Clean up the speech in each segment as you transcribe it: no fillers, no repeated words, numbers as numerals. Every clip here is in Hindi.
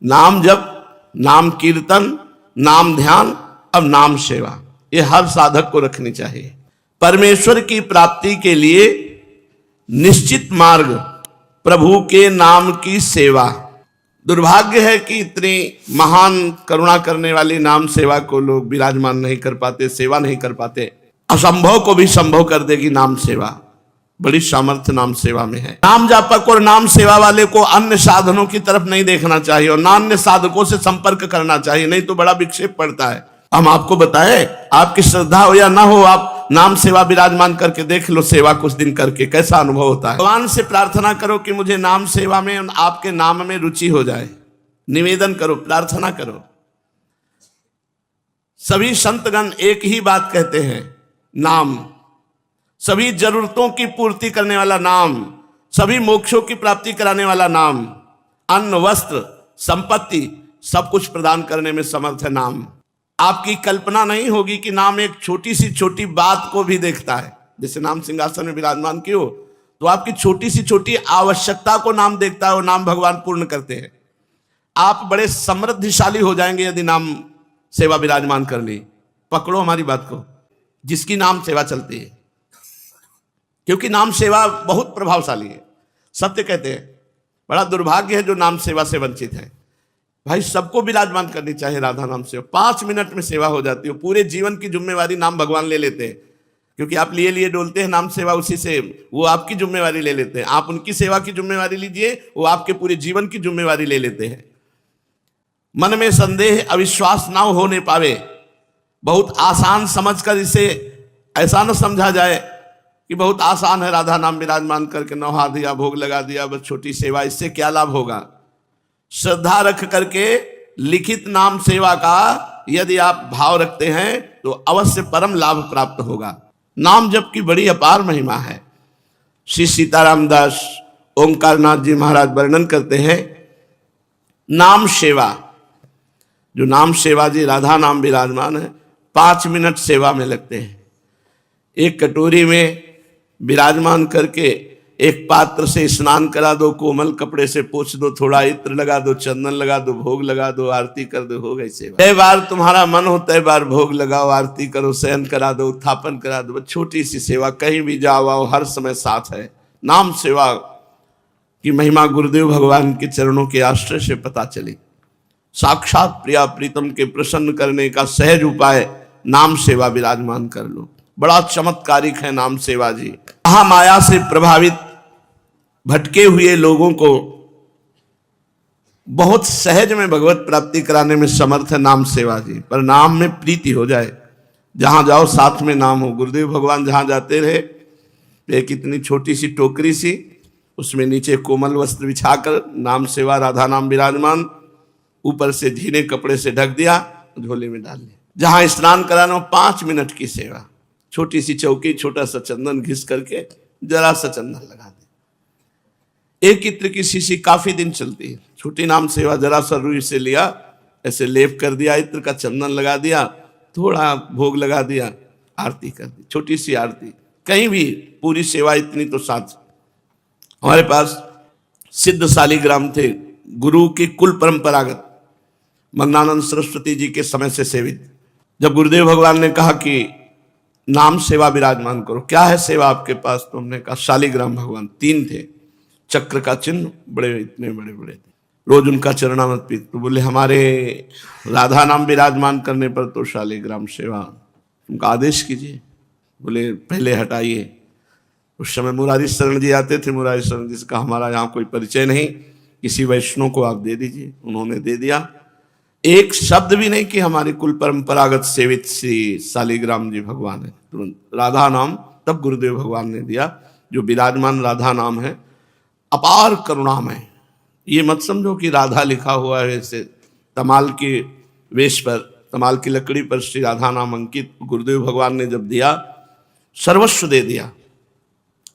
नाम जप, नाम कीर्तन, नाम ध्यान, अब नाम सेवा, ये हर साधक को रखनी चाहिए। परमेश्वर की प्राप्ति के लिए निश्चित मार्ग प्रभु के नाम की सेवा। दुर्भाग्य है कि इतनी महान करुणा करने वाली नाम सेवा को लोग विराजमान नहीं कर पाते, सेवा नहीं कर पाते। असंभव को भी संभव कर देगी नाम सेवा, बड़ी सामर्थ्य नाम सेवा में है। नाम जापक और नाम सेवा वाले को अन्य साधनों की तरफ नहीं देखना चाहिए और अन्य साधकों से संपर्क करना चाहिए, नहीं तो बड़ा विक्षेप पड़ता है। हम आपको बताएं, आपकी श्रद्धा हो या ना हो, आप नाम सेवा विराजमान करके देख लो, सेवा कुछ दिन करके कैसा अनुभव होता है। भगवान से प्रार्थना करो कि मुझे नाम सेवा में, आपके नाम में रुचि हो जाए। निवेदन करो, प्रार्थना करो। सभी संतगण एक ही बात कहते हैं, नाम। सभी जरूरतों की पूर्ति करने वाला नाम, सभी मोक्षों की प्राप्ति कराने वाला नाम, अन्न वस्त्र संपत्ति सब कुछ प्रदान करने में समर्थ है नाम। आपकी कल्पना नहीं होगी कि नाम एक छोटी सी छोटी बात को भी देखता है। जैसे नाम सिंहासन में विराजमान क्यों, तो आपकी छोटी सी छोटी आवश्यकता को नाम देखता है और नाम भगवान पूर्ण करते हैं। आप बड़े समृद्धिशाली हो जाएंगे यदि नाम सेवा विराजमान कर ली। पकड़ो हमारी बात को, जिसकी नाम सेवा चलती है, क्योंकि नाम सेवा बहुत प्रभावशाली है। सत्य कहते हैं, बड़ा दुर्भाग्य है जो नाम सेवा से वंचित है। भाई सबको विराजमान करनी चाहिए राधा नाम सेवा। 5 मिनट में सेवा हो जाती है। पूरे जीवन की जिम्मेवारी नाम भगवान ले लेते हैं, क्योंकि आप लिए डोलते हैं नाम सेवा, उसी से वो आपकी जिम्मेवारी ले लेते हैं। आप उनकी सेवा की जिम्मेवारी लीजिए, वो आपके पूरे जीवन की जिम्मेवारी ले लेते हैं। मन में संदेह अविश्वास ना होने पावे, बहुत आसान समझकर इसे ऐसा न समझा जाए कि बहुत आसान है राधा नाम विराजमान करके नौहा दिया, भोग लगा दिया, बस छोटी सेवा, इससे क्या लाभ होगा। श्रद्धा रख करके लिखित नाम सेवा का यदि आप भाव रखते हैं तो अवश्य परम लाभ प्राप्त होगा। नाम जप की बड़ी अपार महिमा है। श्री सीताराम दास ओंकारनाथ जी महाराज वर्णन करते हैं, नाम सेवा, जो नाम सेवा जी राधा नाम विराजमान है, 5 मिनट सेवा में लगते हैं। एक कटोरी में विराजमान करके एक पात्र से स्नान करा दो, कोमल कपड़े से पोंछ दो, थोड़ा इत्र लगा दो, चंदन लगा दो, भोग लगा दो, आरती कर दो, हो गई सेवा। तय बार तुम्हारा मन हो तय बार भोग लगाओ, आरती करो, शयन करा दो, उत्थापन करा दो। छोटी सी सेवा, कहीं भी जाओ आओ हर समय साथ है। नाम सेवा की महिमा गुरुदेव भगवान के चरणों के आश्रय से पता चली। साक्षात प्रिया प्रीतम के प्रसन्न करने का सहज उपाय नाम सेवा विराजमान कर लो। बड़ा चमत्कारिक है नाम सेवा जी। महामाया से प्रभावित भटके हुए लोगों को बहुत सहज में भगवत प्राप्ति कराने में समर्थ है नाम सेवा जी। पर नाम में प्रीति हो जाए, जहां जाओ साथ में नाम हो। गुरुदेव भगवान जहां जाते रहे, एक इतनी छोटी सी टोकरी सी, उसमें नीचे कोमल वस्त्र बिछाकर नाम सेवा राधा नाम विराजमान, ऊपर से झीने कपड़े से ढक दिया, झोले में डाल दिया। जहां स्नान कराना 5 मिनट की सेवा, छोटी सी चौकी, छोटा सा चंदन घिस करके जरा सा चंदन लगा दे। एक इत्र की शीशी काफी दिन चलती है। छोटी नाम सेवा, जरा सा रुई से लिया, ऐसे लेप कर दिया, इत्र का चंदन लगा दिया, थोड़ा भोग लगा दिया, आरती कर दी, छोटी सी आरती। कहीं भी पूरी सेवा इतनी तो साथ। हमारे पास सिद्ध शालिग्राम थे, गुरु की कुल परंपरागत, मंगनानंद सरस्वती जी के समय से सेवित। जब गुरुदेव भगवान ने कहा कि नाम सेवा विराजमान करो, क्या है सेवा आपके पास, तो हमने कहा शालिग्राम भगवान 3 थे, चक्र का चिन्ह, बड़े इतने बड़े बड़े थे, रोज उनका चरणामृत पीते। तो बोले हमारे राधा नाम विराजमान करने पर तो शालिग्राम सेवा, उनका आदेश कीजिए। बोले पहले हटाइए। उस समय मुरारी शरण जी आते थे, मुरारी शरण जी से कहा हमारा यहाँ कोई परिचय नहीं, किसी वैष्णव को आप दे दीजिए। उन्होंने दे दिया। एक शब्द भी नहीं कि हमारी कुल परंपरागत सेवित श्री शालिग्राम जी भगवान है। तुरंत राधा नाम तब गुरुदेव भगवान ने दिया। जो विराजमान राधा नाम है अपार करुणामय। ये मत समझो कि राधा लिखा हुआ है ऐसे तमाल के वेश पर, तमाल की लकड़ी पर श्री राधा नाम अंकित। गुरुदेव भगवान ने जब दिया, सर्वस्व दे दिया।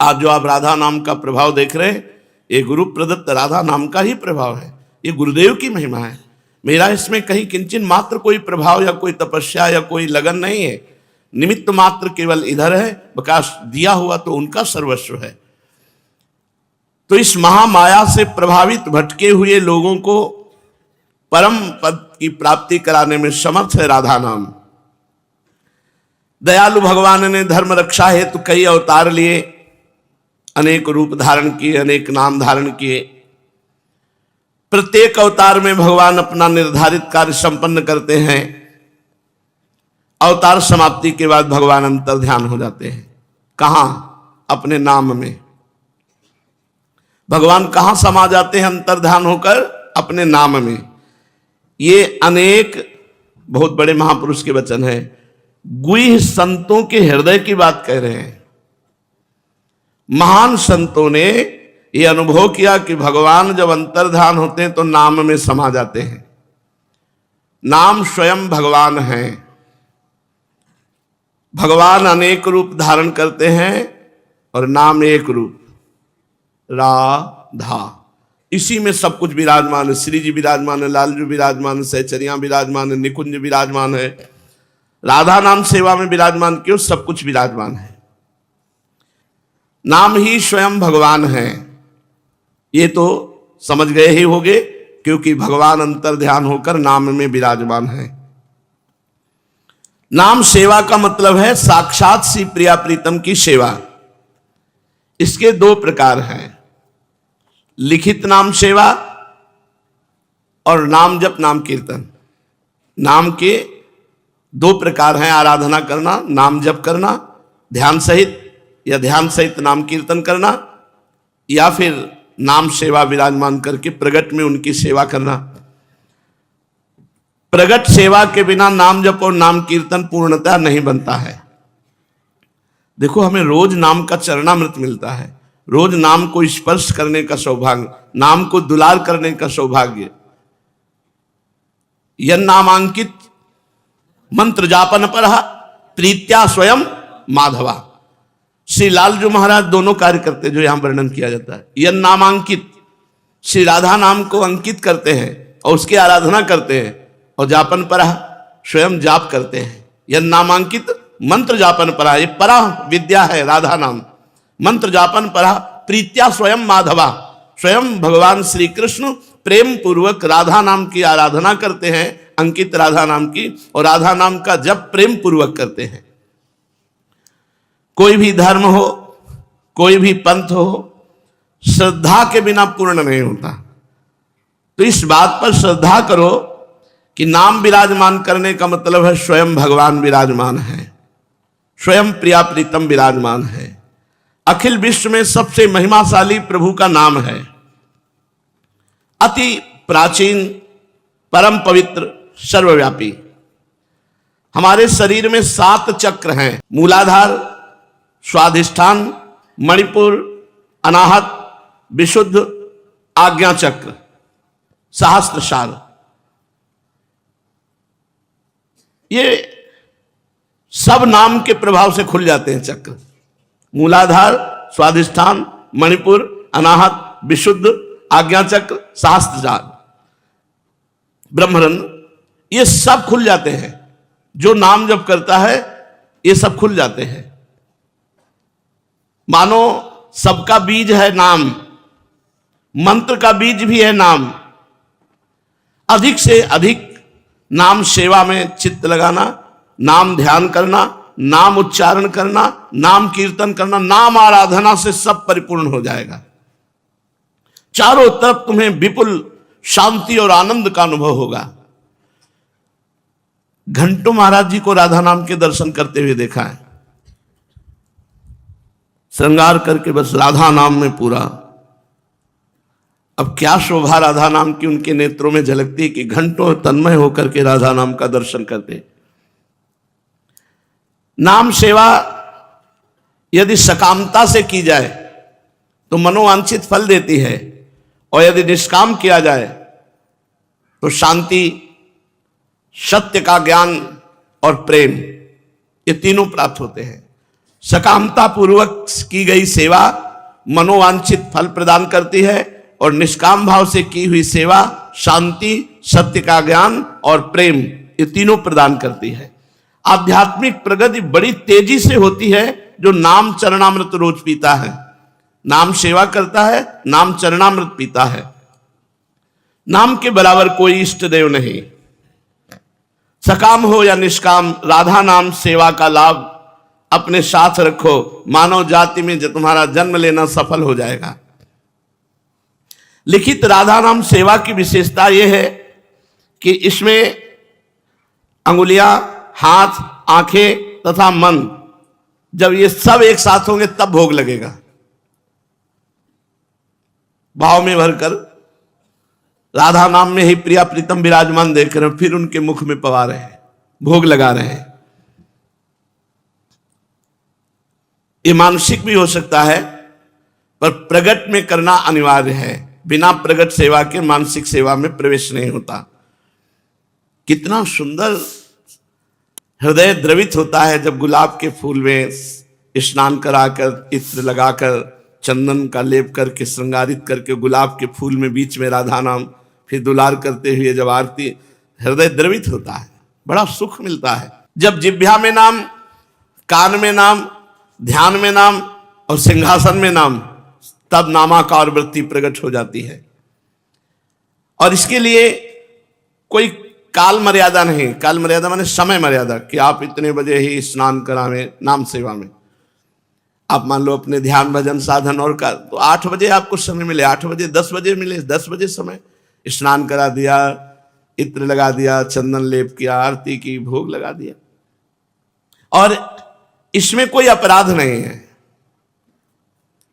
आज जो आप राधा नाम का प्रभाव देख रहे हैं, ये गुरु प्रदत्त राधा नाम का ही प्रभाव है। ये गुरुदेव की महिमा है। मेरा इसमें कहीं किंचन मात्र कोई प्रभाव या कोई तपस्या या कोई लगन नहीं है। निमित्त मात्र केवल इधर है, विकास दिया हुआ तो उनका सर्वस्व है। तो इस महामाया से प्रभावित भटके हुए लोगों को परम पद की प्राप्ति कराने में समर्थ है राधा नाम। दयालु भगवान ने धर्म रक्षा हेतु कई अवतार लिए, अनेक रूप धारण किए, अनेक नाम धारण किए। प्रत्येक अवतार में भगवान अपना निर्धारित कार्य संपन्न करते हैं। अवतार समाप्ति के बाद भगवान अंतर ध्यान हो जाते हैं। कहां? अपने नाम में। भगवान कहां समा जाते हैं अंतर ध्यान होकर? अपने नाम में। ये अनेक बहुत बड़े महापुरुष के वचन है, गुह्य संतों के हृदय की बात कह रहे हैं। महान संतों ने ये अनुभव किया कि भगवान जब अंतर्ध्यान होते हैं तो नाम में समा जाते हैं। नाम स्वयं भगवान है। भगवान अनेक रूप धारण करते हैं और नाम एक रूप, राधा। इसी में सब कुछ विराजमान है। श्री जी विराजमान है, लालजू विराजमान है, सहचरियां विराजमान है, निकुंज विराजमान है। राधा नाम सेवा में विराजमान क्यों? सब कुछ विराजमान है। नाम ही स्वयं भगवान है, ये तो समझ गए ही होंगे, क्योंकि भगवान अंतर ध्यान होकर नाम में विराजमान है। नाम सेवा का मतलब है साक्षात श्री प्रिया प्रीतम की सेवा। इसके दो प्रकार हैं, लिखित नाम सेवा और नाम जप नाम कीर्तन। नाम के दो प्रकार हैं, आराधना करना, नाम जप करना ध्यान सहित, या ध्यान सहित नाम कीर्तन करना, या फिर नाम सेवा विराजमान करके प्रगट में उनकी सेवा करना। प्रगट सेवा के बिना नाम जप और नाम कीर्तन पूर्णतः नहीं बनता है। देखो, हमें रोज नाम का चरणामृत मिलता है, रोज नाम को स्पर्श करने का सौभाग्य, नाम को दुलार करने का सौभाग्य। यह नामांकित मंत्र जापन पर प्रीत्या स्वयं माधवा। श्री लालजू महाराज दोनों कार्य करते जो यहां वर्णन किया जाता है। यह नामांकित, श्री राधा नाम को अंकित करते हैं और उसकी आराधना करते हैं, और जापन पर स्वयं जाप करते हैं। यह नामांकित मंत्र जापन पर, ये परा विद्या है राधा नाम। मंत्र जापन पर प्रीत्या स्वयं माधवा, स्वयं भगवान श्री कृष्ण प्रेम पूर्वक राधा नाम की आराधना करते हैं, अंकित राधा नाम की, और राधा नाम का जप प्रेम पूर्वक करते हैं। कोई भी धर्म हो, कोई भी पंथ हो, श्रद्धा के बिना पूर्ण नहीं होता। तो इस बात पर श्रद्धा करो कि नाम विराजमान करने का मतलब है स्वयं भगवान विराजमान है, स्वयं प्रिया प्रीतम विराजमान है। अखिल विश्व में सबसे महिमाशाली प्रभु का नाम है। अति प्राचीन, परम पवित्र, सर्वव्यापी। हमारे शरीर में 7 चक्र हैं, मूलाधार, स्वाधिष्ठान, मणिपुर, अनाहत, विशुद्ध, आज्ञा चक्र, सहस्त्रशाल। ये सब नाम के प्रभाव से खुल जाते हैं चक्र। मूलाधार, स्वाधिष्ठान, मणिपुर, अनाहत, विशुद्ध, आज्ञा चक्र, सहस्त्रशाल, ब्रह्मरंध्र, ये सब खुल जाते हैं। जो नाम जप करता है ये सब खुल जाते हैं। मानो सबका बीज है नाम, मंत्र का बीज भी है नाम। अधिक से अधिक नाम सेवा में चित्त लगाना, नाम ध्यान करना, नाम उच्चारण करना, नाम कीर्तन करना, नाम आराधना से सब परिपूर्ण हो जाएगा। चारों तरफ तुम्हें विपुल शांति और आनंद का अनुभव होगा। घंटों महाराज जी को राधा नाम के दर्शन करते हुए देखा है, श्रृंगार करके बस राधा नाम में पूरा। अब क्या शोभा राधा नाम की उनके नेत्रों में झलकती कि घंटों तन्मय होकर के राधा नाम का दर्शन करते। नाम सेवा यदि सकामता से की जाए तो मनोवांछित फल देती है, और यदि निष्काम किया जाए तो शांति, सत्य का ज्ञान और प्रेम, ये तीनों प्राप्त होते हैं। सकामता पूर्वक की गई सेवा मनोवांछित फल प्रदान करती है, और निष्काम भाव से की हुई सेवा शांति, सत्य का ज्ञान और प्रेम, ये तीनों प्रदान करती है। आध्यात्मिक प्रगति बड़ी तेजी से होती है जो नाम चरणामृत रोज पीता है, नाम सेवा करता है, नाम चरणामृत पीता है। नाम के बराबर कोई इष्ट देव नहीं। सकाम हो या निष्काम, राधा नाम सेवा का लाभ अपने साथ रखो, मानव जाति में जो तुम्हारा जन्म लेना सफल हो जाएगा। लिखित राधा नाम सेवा की विशेषता यह है कि इसमें अंगुलियां, हाथ, आंखें तथा मन, जब ये सब एक साथ होंगे तब भोग लगेगा। भाव में भरकर राधा नाम में ही प्रिया प्रीतम विराजमान देख रहे हैं, फिर उनके मुख में पवा रहे हैं, भोग लगा रहे हैं। ये मानसिक भी हो सकता है, पर प्रगट में करना अनिवार्य है। बिना प्रगट सेवा के मानसिक सेवा में प्रवेश नहीं होता। कितना सुंदर हृदय द्रवित होता है जब गुलाब के फूल में स्नान कराकर, इत्र लगाकर, चंदन का लेप करके, श्रृंगारित करके, गुलाब के फूल में बीच में राधा नाम, फिर दुलार करते हुए जब आरती, हृदय द्रवित होता है, बड़ा सुख मिलता है। जब जिह्वा में नाम, कान में नाम, ध्यान में नाम और सिंहासन में नाम, तब नामाकार वृत्ति प्रकट हो जाती है। और इसके लिए कोई काल मर्यादा नहीं। काल मर्यादा माने समय मर्यादा, कि आप इतने बजे ही स्नान करावें नाम सेवा में। आप मान लो अपने ध्यान भजन साधन और का, तो 8 बजे आपको समय मिले, 8 बजे, 10 बजे मिले, 10 बजे समय, स्नान करा दिया, इत्र लगा दिया, चंदन लेप किया, आरती की, भोग लगा दिया। और इसमें कोई अपराध नहीं है।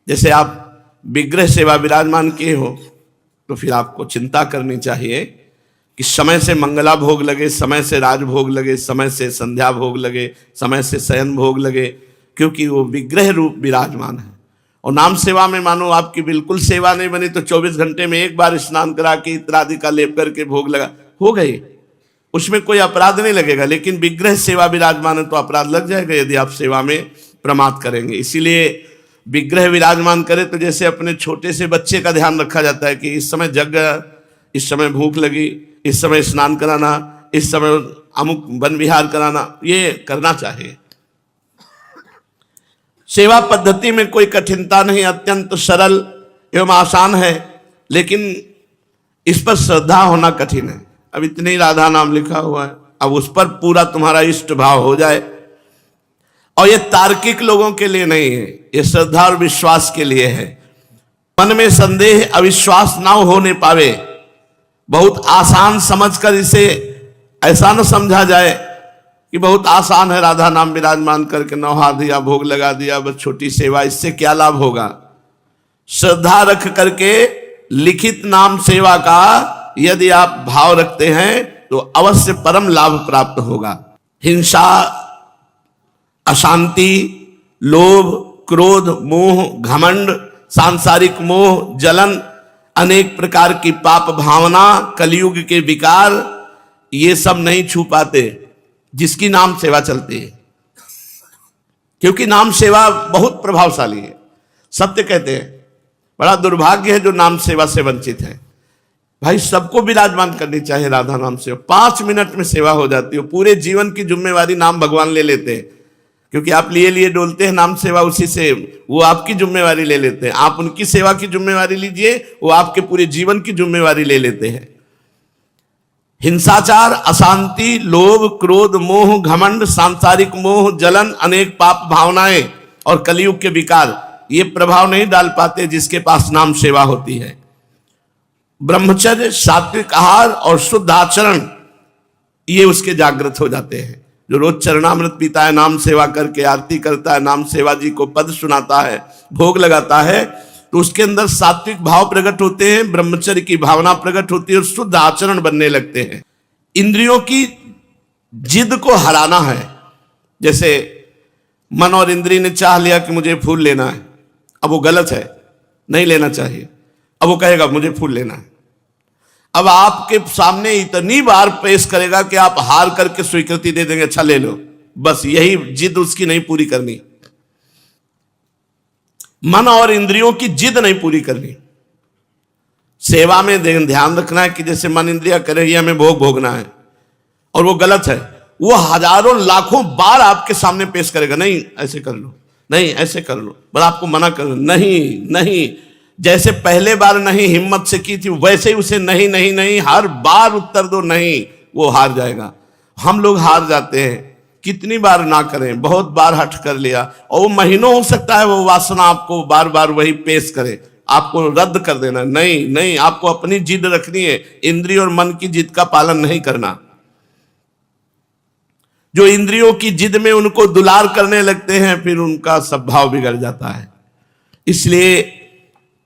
जैसे आप विग्रह सेवा विराजमान किए हो, तो फिर आपको चिंता करनी चाहिए कि समय से मंगला भोग लगे, समय से राजभोग लगे, समय से संध्या भोग लगे, समय से शयन भोग लगे, क्योंकि वो विग्रह रूप विराजमान है। और नाम सेवा में मानो आपकी बिल्कुल सेवा नहीं बनी तो 24 घंटे में एक बार स्नान करा के इत्रादि का लेप करके भोग लगा, हो गई, उसमें कोई अपराध नहीं लगेगा। लेकिन विग्रह सेवा विराजमान है तो अपराध लग जाएगा यदि आप सेवा में प्रमाद करेंगे। इसीलिए विग्रह विराजमान करे तो जैसे अपने छोटे से बच्चे का ध्यान रखा जाता है कि इस समय जग गया, इस समय भूख लगी, इस समय स्नान कराना, इस समय अमुक वन विहार कराना, ये करना चाहिए। सेवा पद्धति में कोई कठिनता नहीं, अत्यंत सरल एवं आसान है, लेकिन इस पर श्रद्धा होना कठिन है। अब इतने ही राधा नाम लिखा हुआ है, अब उस पर पूरा तुम्हारा इष्ट भाव हो जाए। और ये तार्किक लोगों के लिए नहीं है, ये श्रद्धा और विश्वास के लिए है। मन में संदेह अविश्वास ना होने पावे, बहुत आसान समझकर इसे ऐसा न समझा जाए कि बहुत आसान है, राधा नाम विराजमान करके नौहा दिया, भोग लगा दिया, बस छोटी सेवा, इससे क्या लाभ होगा। श्रद्धा रख करके लिखित नाम सेवा का यदि आप भाव रखते हैं तो अवश्य परम लाभ प्राप्त होगा। हिंसा, अशांति, लोभ, क्रोध, मोह, घमंड, सांसारिक मोह, जलन, अनेक प्रकार की पाप भावना, कलयुग के विकार, ये सब नहीं छू पाते जिसकी नाम सेवा चलती है। क्योंकि नाम सेवा बहुत प्रभावशाली है। सत्य कहते हैं, बड़ा दुर्भाग्य है जो नाम सेवा से वंचित है। भाई सबको विराजमान करनी चाहिए राधा नाम सेवा, 5 मिनट में सेवा हो जाती है। पूरे जीवन की जिम्मेवारी नाम भगवान ले लेते हैं, क्योंकि आप लिए लिए डोलते हैं नाम सेवा, उसी से वो आपकी जिम्मेवारी ले लेते हैं। आप उनकी सेवा की जिम्मेवारी लीजिए, वो आपके पूरे जीवन की जिम्मेवारी ले लेते हैं। हिंसाचार, अशांति, लोभ, क्रोध, मोह, घमंड, सांसारिक मोह, जलन, अनेक पाप भावनाएं और कलयुग के विकार, ये प्रभाव नहीं डाल पाते जिसके पास नाम सेवा होती है। ब्रह्मचर्य, सात्विक आहार और शुद्ध आचरण, ये उसके जागृत हो जाते हैं। जो रोज चरणामृत पीता है, नाम सेवा करके आरती करता है, नाम सेवा जी को पद सुनाता है, भोग लगाता है, तो उसके अंदर सात्विक भाव प्रकट होते हैं, ब्रह्मचर्य की भावना प्रकट होती है और शुद्ध आचरण बनने लगते हैं। इंद्रियों की जिद को हराना है। जैसे मन और इंद्रिय ने चाह लिया कि मुझे फूल लेना है, अब वो गलत है, नहीं लेना चाहिए, अब वो कहेगा मुझे फूल लेना है। अब आपके सामने इतनी बार पेश करेगा कि आप हार करके स्वीकृति दे देंगे, अच्छा ले लो, बस यही जिद उसकी नहीं पूरी करनी। मन और इंद्रियों की जिद नहीं पूरी करनी। सेवा में ध्यान रखना है कि जैसे मन इंद्रिया करे ही हमें भोग भोगना है, और वो गलत है, वो हजारों लाखों बार आपके सामने पेश करेगा, नहीं ऐसे कर लो, नहीं ऐसे कर लो, बस आपको मना कर, नहीं नहीं, जैसे पहले बार नहीं हिम्मत से की थी वैसे ही उसे नहीं नहीं नहीं हर बार उत्तर दो नहीं, वो हार जाएगा। हम लोग हार जाते हैं, कितनी बार ना करें, बहुत बार हट कर लिया और वो महीनों हो सकता है वो वासना आपको बार बार वही पेश करे, आपको रद्द कर देना। नहीं नहीं, आपको अपनी जिद रखनी है, इंद्रिय और मन की जिद का पालन नहीं करना। जो इंद्रियों की जिद में उनको दुलार करने लगते हैं फिर उनका स्वभाव बिगड़ जाता है। इसलिए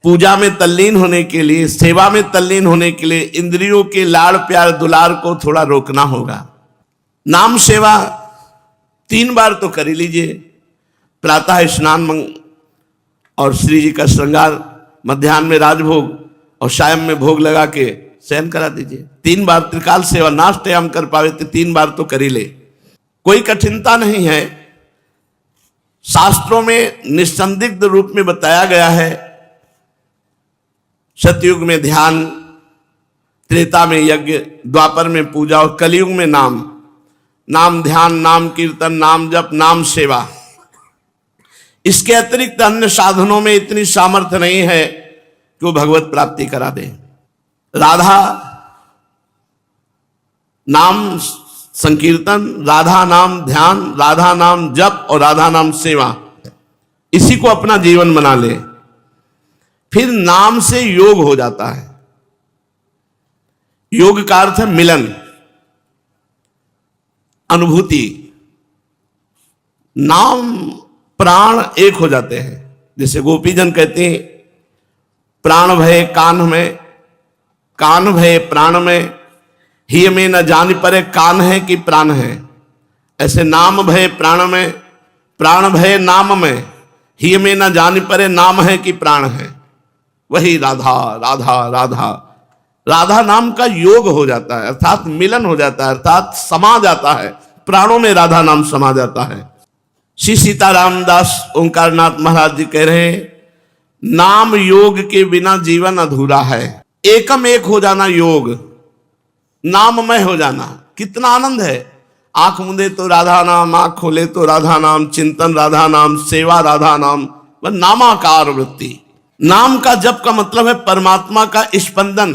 पूजा में तल्लीन होने के लिए, सेवा में तल्लीन होने के लिए इंद्रियों के लाड़ प्यार दुलार को थोड़ा रोकना होगा। नाम सेवा 3 बार तो कर ही लीजिए, प्रातः स्नान और श्री जी का श्रृंगार, मध्याह्न में राजभोग और शाम में भोग लगा के शयन करा दीजिए। 3 बार त्रिकाल सेवा नाष्टयाम कर पावे तो 3 बार तो कर ही ले, कोई कठिनता नहीं है। शास्त्रों में निस्संदिग्ध रूप में बताया गया है, सतयुग में ध्यान, त्रेता में यज्ञ, द्वापर में पूजा और कलयुग में नाम। नाम ध्यान, नाम कीर्तन, नाम जप, नाम सेवा। इसके अतिरिक्त अन्य साधनों में इतनी सामर्थ्य नहीं है कि वो भगवत प्राप्ति करा दे। राधा नाम संकीर्तन, राधा नाम ध्यान, राधा नाम जप और राधा नाम सेवा, इसी को अपना जीवन बना ले, फिर नाम से योग हो जाता है। योग का अर्थ है मिलन, अनुभूति। नाम प्राण एक हो जाते हैं। जैसे गोपीजन कहते हैं प्राण भय कान में, कान भय प्राण में, ही में न जान परे कान है कि प्राण है। ऐसे नाम भय प्राण में, प्राण भय नाम में, ही में न जान परे नाम है कि प्राण है। वही राधा राधा राधा, राधा नाम का योग हो जाता है, अर्थात मिलन हो जाता है, अर्थात समा जाता है, प्राणों में राधा नाम समा जाता है। श्री सीताराम दास ओंकारनाथ महाराज जी कह रहे हैं, नाम योग के बिना जीवन अधूरा है। एकम एक हो जाना योग, नाममय हो जाना, कितना आनंद है। आंख मूंदे तो राधा नाम, आंख खोले तो राधा नाम, चिंतन राधा नाम, सेवा राधा नाम, वह नामाकार वृत्ति। नाम का जप का मतलब है परमात्मा का स्पंदन,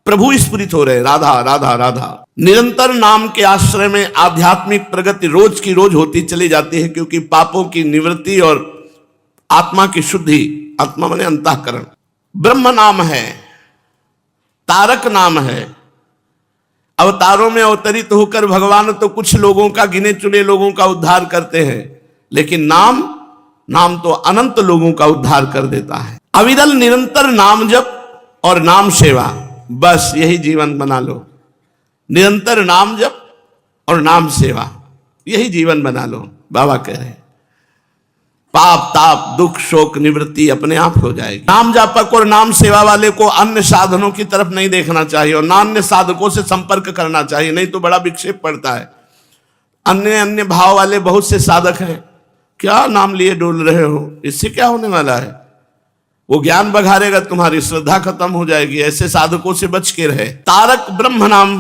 प्रभु स्फुरित हो रहे, राधा राधा राधा। निरंतर नाम के आश्रय में आध्यात्मिक प्रगति रोज की रोज होती चली जाती है, क्योंकि पापों की निवृत्ति और आत्मा की शुद्धि, आत्मा माने अंतःकरण। ब्रह्म नाम है, तारक नाम है। अवतारों में अवतरित होकर भगवान तो कुछ लोगों का, गिने चुने लोगों का उद्धार करते हैं, लेकिन नाम तो अनंत लोगों का उद्धार कर देता है। अविरल निरंतर नाम जप और नाम सेवा, बस यही जीवन बना लो। निरंतर नाम जप और नाम सेवा, यही जीवन बना लो। बाबा कह रहे हैं पाप ताप दुख शोक निवृत्ति अपने आप हो जाएगी। नाम जापक और नाम सेवा वाले को अन्य साधनों की तरफ नहीं देखना चाहिए और ना अन्य साधकों से संपर्क करना चाहिए, नहीं तो बड़ा विक्षेप पड़ता है। अन्य भाव वाले बहुत से साधक हैं, क्या नाम लिए डोल रहे हो, इससे क्या होने वाला है, वो ज्ञान बघारेगा, तुम्हारी श्रद्धा खत्म हो जाएगी। ऐसे साधकों से बच के रहे। तारक ब्रह्म नाम,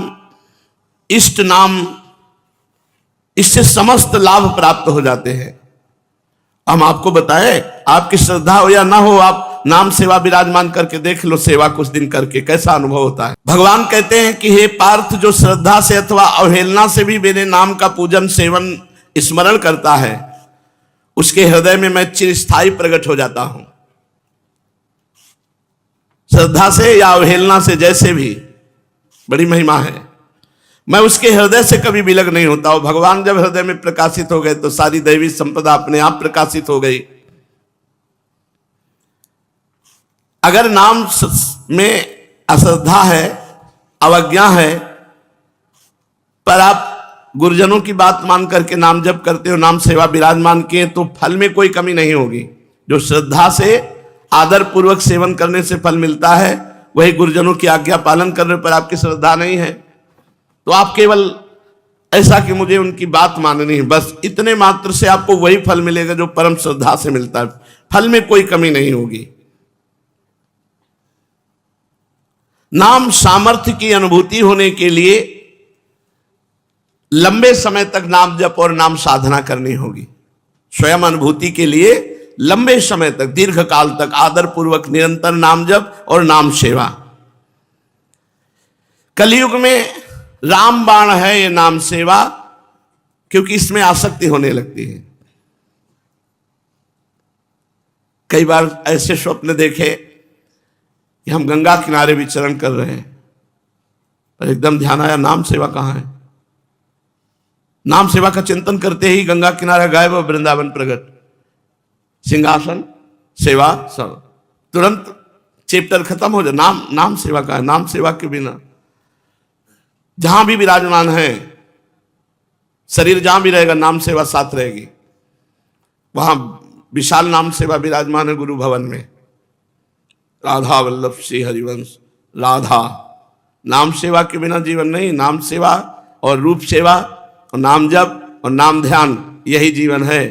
इष्ट नाम, इससे समस्त लाभ प्राप्त हो जाते हैं। हम आपको बताएं, आपकी श्रद्धा हो या ना हो, आप नाम सेवा विराजमान करके देख लो, सेवा कुछ दिन करके कैसा अनुभव होता है। भगवान कहते हैं कि हे पार्थ, जो श्रद्धा से अथवा अवहेलना से भी मेरे नाम का पूजन सेवन स्मरण करता है, उसके हृदय में मैं चिरस्थायी प्रकट हो जाता हूं। श्रद्धा से या अवहेलना से, जैसे भी, बड़ी महिमा है। मैं उसके हृदय से कभी विलग नहीं होता हूं। भगवान जब हृदय में प्रकाशित हो गए तो सारी दैवी संपदा अपने आप प्रकाशित हो गई। अगर नाम में अश्रद्धा है, अवज्ञा है, पर आप गुरुजनों की बात मान करके नाम जप करते हो, नाम सेवा विराजमान किए, तो फल में कोई कमी नहीं होगी। जो श्रद्धा से आदर पूर्वक सेवन करने से फल मिलता है, वही गुरुजनों की आज्ञा पालन करने पर आपकी श्रद्धा नहीं है तो आप केवल ऐसा कि मुझे उनकी बात माननी है, बस इतने मात्र से आपको वही फल मिलेगा जो परम श्रद्धा से मिलता है। फल में कोई कमी नहीं होगी। नाम सामर्थ्य की अनुभूति होने के लिए लंबे समय तक नाम जप और नाम साधना करनी होगी। स्वयं अनुभूति के लिए लंबे समय तक, दीर्घ काल तक आदर पूर्वक निरंतर नाम जप और नाम सेवा। कलयुग में रामबाण है ये नाम सेवा, क्योंकि इसमें आसक्ति होने लगती है। कई बार ऐसे स्वप्न देखे कि हम गंगा किनारे विचरण कर रहे हैं, पर एकदम ध्यान आया नाम सेवा कहाँ है। नाम सेवा का चिंतन करते ही गंगा किनारा गायब और वृंदावन प्रकट, सिंहासन सेवा सब, तुरंत चैप्टर खत्म हो जाए। नाम सेवा का है। नाम सेवा के बिना जहां भी विराजमान है, शरीर जहां भी रहेगा नाम सेवा साथ रहेगी। वहां विशाल नाम सेवा विराजमान है गुरु भवन में। राधा वल्लभ श्री हरिवंश राधा, नाम सेवा के बिना जीवन नहीं। नाम सेवा और रूप सेवा और नाम जप और नाम ध्यान, यही जीवन है।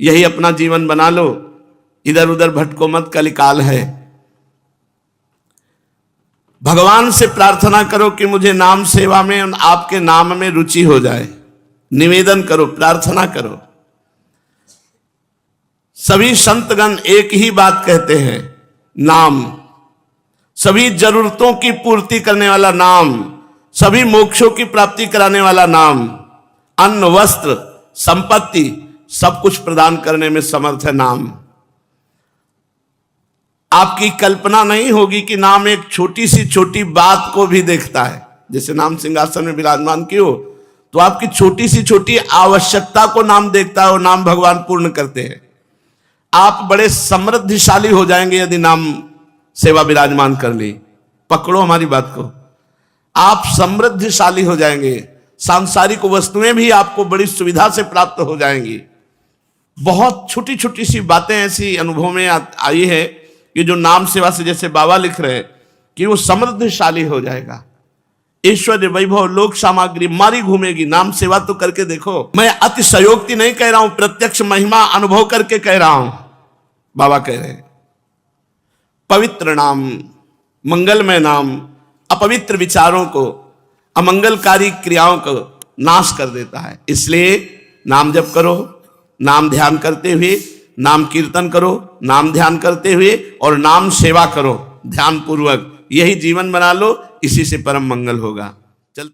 यही अपना जीवन बना लो, इधर उधर भटको मत, कलिकाल है। भगवान से प्रार्थना करो कि मुझे नाम सेवा में, आपके नाम में रुचि हो जाए। निवेदन करो, प्रार्थना करो। सभी संतगण एक ही बात कहते हैं, नाम। सभी जरूरतों की पूर्ति करने वाला नाम, सभी मोक्षों की प्राप्ति कराने वाला नाम, अन्न वस्त्र संपत्ति सब कुछ प्रदान करने में समर्थ है नाम। आपकी कल्पना नहीं होगी कि नाम एक छोटी सी छोटी बात को भी देखता है। जैसे नाम सिंहासन में विराजमान क्यों, तो आपकी छोटी सी छोटी आवश्यकता को नाम देखता है और नाम भगवान पूर्ण करते हैं। आप बड़े समृद्धिशाली हो जाएंगे यदि नाम सेवा विराजमान कर ली। पकड़ो हमारी बात को, आप समृद्धिशाली हो जाएंगे। सांसारिक वस्तुएं भी आपको बड़ी सुविधा से प्राप्त हो जाएंगी। बहुत छोटी छोटी सी बातें ऐसी अनुभव में आई है कि जो नाम सेवा से, जैसे बाबा लिख रहे हैं कि वो समृद्धिशाली हो जाएगा। ऐश्वर्य वैभव लोक सामग्री मारी घूमेगी। नाम सेवा तो करके देखो। मैं अतिशयोक्ति नहीं कह रहा हूं, प्रत्यक्ष महिमा अनुभव करके कह रहा हूं। बाबा कह रहे हैं पवित्र नाम, मंगलमय नाम अपवित्र विचारों को, अमंगलकारी क्रियाओं को नाश कर देता है। इसलिए नाम जप करो, नाम ध्यान करते हुए, नाम कीर्तन करो, नाम ध्यान करते हुए, और नाम सेवा करो ध्यान पूर्वक। यही जीवन बना लो, इसी से परम मंगल होगा। चल।